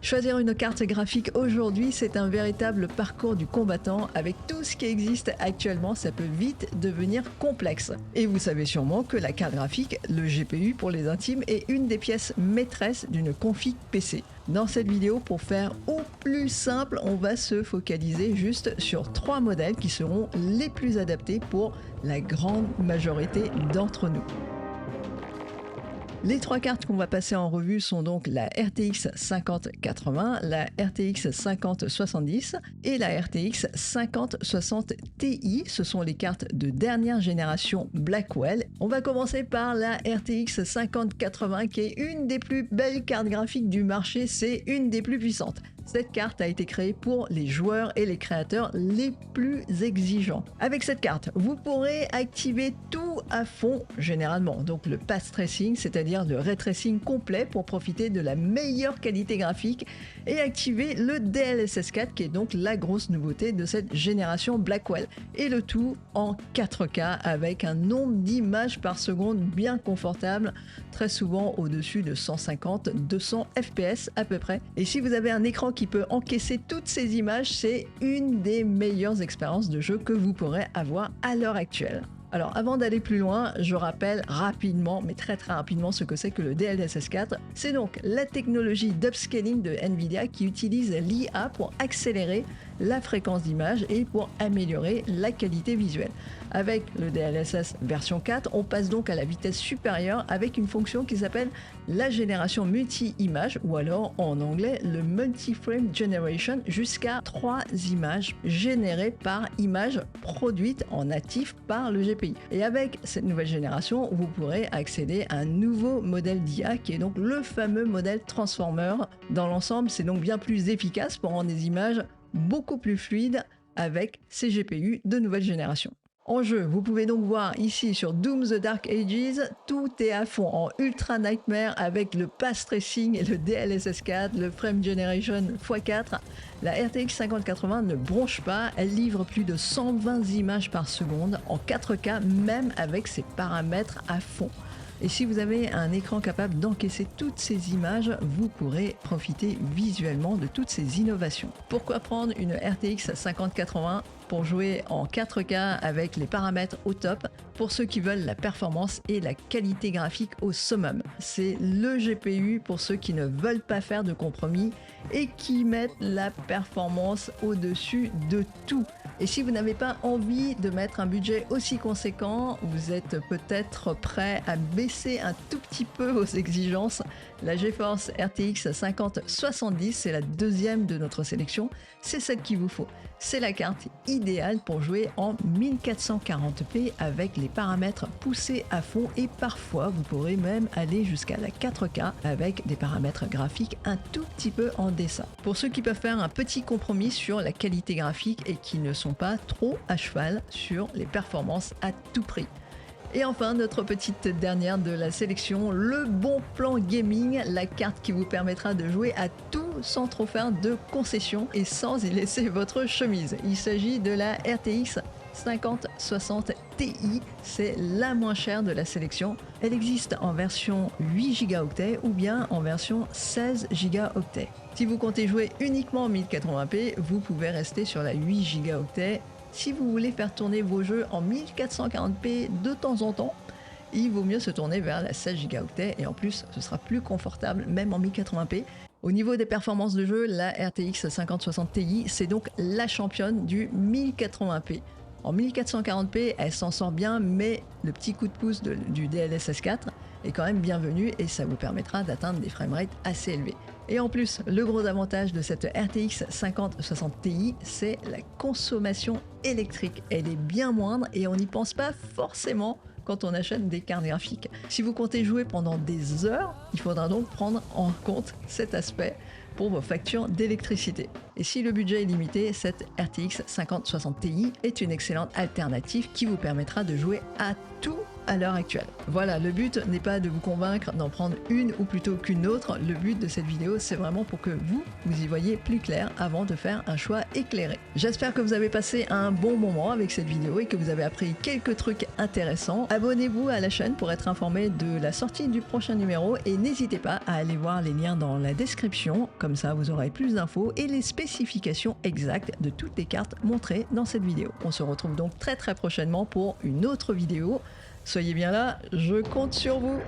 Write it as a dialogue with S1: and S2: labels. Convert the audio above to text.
S1: Choisir une carte graphique aujourd'hui, c'est un véritable parcours du combattant. Avec tout ce qui existe actuellement, ça peut vite devenir complexe. Et vous savez sûrement que la carte graphique, le GPU pour les intimes, est une des pièces maîtresses d'une config PC. Dans cette vidéo, pour faire au plus simple, on va se focaliser juste sur 3 modèles qui seront les plus adaptés pour la grande majorité d'entre nous. Les 3 cartes qu'on va passer en revue sont donc la RTX 5080, la RTX 5070 et la RTX 5060 Ti. Ce sont les cartes de dernière génération Blackwell. On va commencer par la RTX 5080 qui est une des plus belles cartes graphiques du marché, c'est une des plus puissantes. Cette carte a été créée pour les joueurs et les créateurs les plus exigeants. Avec cette carte, vous pourrez activer tout à fond généralement, donc le path tracing, c'est-à-dire le ray tracing complet pour profiter de la meilleure qualité graphique et activer le DLSS 4 qui est donc la grosse nouveauté de cette génération Blackwell. Et le tout en 4K avec un nombre d'images par seconde bien confortable, très souvent au-dessus de 150-200 fps à peu près. Et si vous avez un écran qui peut encaisser toutes ces images, c'est une des meilleures expériences de jeu que vous pourrez avoir à l'heure actuelle. Alors avant d'aller plus loin, je rappelle rapidement, mais très rapidement, ce que c'est que le DLSS 4. C'est donc la technologie d'upscaling de Nvidia qui utilise l'IA pour accélérer la fréquence d'image et pour améliorer la qualité visuelle. Avec le DLSS version 4, on passe donc à la vitesse supérieure avec une fonction qui s'appelle la génération multi-image ou alors en anglais le multi-frame generation, jusqu'à 3 images générées par image produite en natif par le GPI. Et avec cette nouvelle génération, vous pourrez accéder à un nouveau modèle d'IA qui est donc le fameux modèle Transformer. Dans l'ensemble, c'est donc bien plus efficace pour rendre des images beaucoup plus fluides avec ces GPU de nouvelle génération. En jeu, vous pouvez donc voir ici sur Doom The Dark Ages, tout est à fond en Ultra Nightmare avec le path tracing et le DLSS 4, le frame generation x4. La RTX 5080 ne bronche pas, elle livre plus de 120 images par seconde en 4K même avec ses paramètres à fond. Et si vous avez un écran capable d'encaisser toutes ces images, vous pourrez profiter visuellement de toutes ces innovations. Pourquoi prendre une RTX 5080 pour jouer en 4K avec les paramètres au top? Pour ceux qui veulent la performance et la qualité graphique au summum. C'est le GPU pour ceux qui ne veulent pas faire de compromis et qui mettent la performance au-dessus de tout. Et si vous n'avez pas envie de mettre un budget aussi conséquent, vous êtes peut-être prêt à baisser un tout petit peu vos exigences. La GeForce RTX 5070, c'est la deuxième de notre sélection, c'est celle qu'il vous faut. C'est la carte idéale pour jouer en 1440p avec les paramètres poussés à fond et parfois vous pourrez même aller jusqu'à la 4K avec des paramètres graphiques un tout petit peu en dessin. Pour ceux qui peuvent faire un petit compromis sur la qualité graphique et qui ne sont pas trop à cheval sur les performances à tout prix. Et enfin, notre petite dernière de la sélection, le bon plan gaming, la carte qui vous permettra de jouer à tout sans trop faire de concessions et sans y laisser votre chemise. Il s'agit de la RTX 5060 Ti, c'est la moins chère de la sélection. Elle existe en version 8 Go ou bien en version 16 Go. Si vous comptez jouer uniquement en 1080p, vous pouvez rester sur la 8 Go. Si vous voulez faire tourner vos jeux en 1440p de temps en temps, il vaut mieux se tourner vers la 16 Go et en plus ce sera plus confortable même en 1080p. Au niveau des performances de jeu, la RTX 5060 Ti c'est donc la championne du 1080p. En 1440p, elle s'en sort bien, mais le petit coup de pouce du DLSS 4 est quand même bienvenu et ça vous permettra d'atteindre des framerates assez élevés. Et en plus, le gros avantage de cette RTX 5060 Ti, c'est la consommation électrique. Elle est bien moindre et on n'y pense pas forcément quand on achète des cartes graphiques. Si vous comptez jouer pendant des heures, il faudra donc prendre en compte cet aspect pour vos factures d'électricité. Et si le budget est limité, cette RTX 5060 Ti est une excellente alternative qui vous permettra de jouer à tout à l'heure actuelle. Voilà, le but n'est pas de vous convaincre d'en prendre une ou plutôt qu'une autre. Le but de cette vidéo, c'est vraiment pour que vous y voyez plus clair avant de faire un choix éclairé. J'espère que vous avez passé un bon moment avec cette vidéo et que vous avez appris quelques trucs intéressants. Abonnez-vous à la chaîne pour être informé de la sortie du prochain numéro et n'hésitez pas à aller voir les liens dans la description. Comme Comme ça, vous aurez plus d'infos et les spécifications exactes de toutes les cartes montrées dans cette vidéo. On se retrouve donc très prochainement pour une autre vidéo. Soyez bien là, je compte sur vous.